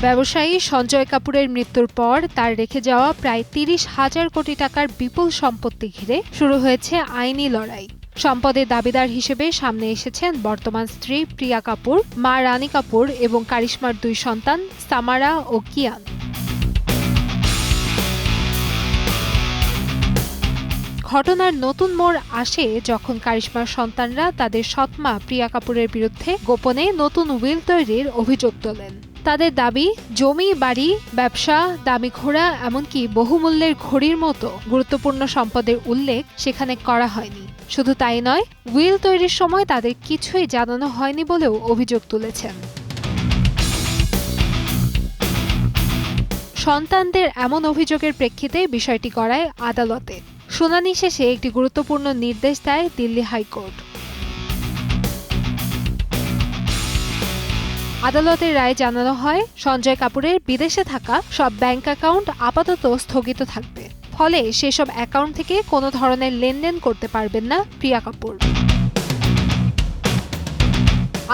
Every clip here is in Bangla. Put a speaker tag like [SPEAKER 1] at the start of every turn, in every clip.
[SPEAKER 1] ব্যবসায়ী সঞ্জয় কাপুরের মৃত্যুর পর তার রেখে যাওয়া প্রায় ৩০,০০০ কোটি টাকার বিপুল সম্পত্তি ঘিরে শুরু হয়েছে আইনি লড়াই। সম্পদের দাবিদার হিসেবে সামনে এসেছেন বর্তমান স্ত্রী প্রিয়া কাপুর, মা রানী কাপুর এবং কারিশমার ২ সন্তান সামারা ও কিয়ান। ঘটনার নতুন মোড় আসে যখন কারিশমার সন্তানরা তাদের সৎমা প্রিয়া কাপুরের বিরুদ্ধে গোপনে নতুন উইল তৈরির অভিযোগ তোলেন। তাদের দাবি, জমি, বাড়ি, ব্যবসা, দামি ঘোড়া, এমনকি বহুমূল্যের ঘড়ির মতো গুরুত্বপূর্ণ সম্পদের উল্লেখ সেখানে করা হয়নি। শুধু তাই নয়, উইল তৈরির সময় তাদের কিছুই জানানো হয়নি বলেও অভিযোগ তুলেছেন। সন্তানদের এমন অভিযোগের প্রেক্ষিতে বিষয়টি গড়ায় আদালতে। শুনানি শেষে একটি গুরুত্বপূর্ণ নির্দেশ দেয় দিল্লি হাইকোর্ট। আদালতের রায়ে জানানো হয়, সঞ্জয় কাপুরের বিদেশে থাকা সব ব্যাংক অ্যাকাউন্ট আপাতত স্থগিত থাকবে। ফলে সেসব অ্যাকাউন্ট থেকে কোনো ধরনের লেনদেন করতে পারবেন না প্রিয়া কাপুর।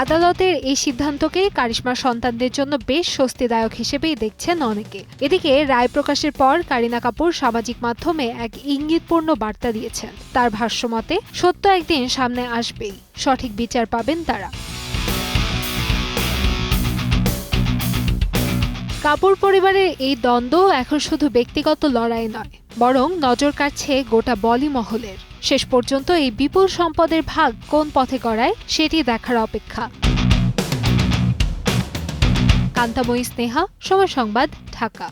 [SPEAKER 1] আদালতের এই সিদ্ধান্তকে কারিশমার সন্তানদের জন্য বেশ স্বস্তিদায়ক হিসেবেই দেখছেন অনেকে। এদিকে রায় প্রকাশের পর কারিনা কাপুর সামাজিক মাধ্যমে এক ইঙ্গিতপূর্ণ বার্তা দিয়েছেন। তার ভাষ্যমতে, সত্য একদিন সামনে আসবেই, সঠিক বিচার পাবেন তারা। কাপুর পরিবারের এই দ্বন্দ্ব এখন শুধু ব্যক্তিগত লড়াই নয়, বরং নজর কাড়ছে গোটা বলি মহলের। শেষ পর্যন্ত এই বিপুল সম্পদের ভাগ কোন পথে গড়ায় সেটি দেখার অপেক্ষা। কান্তাময়ী স্নেহা, সময় সংবাদ, ঢাকা।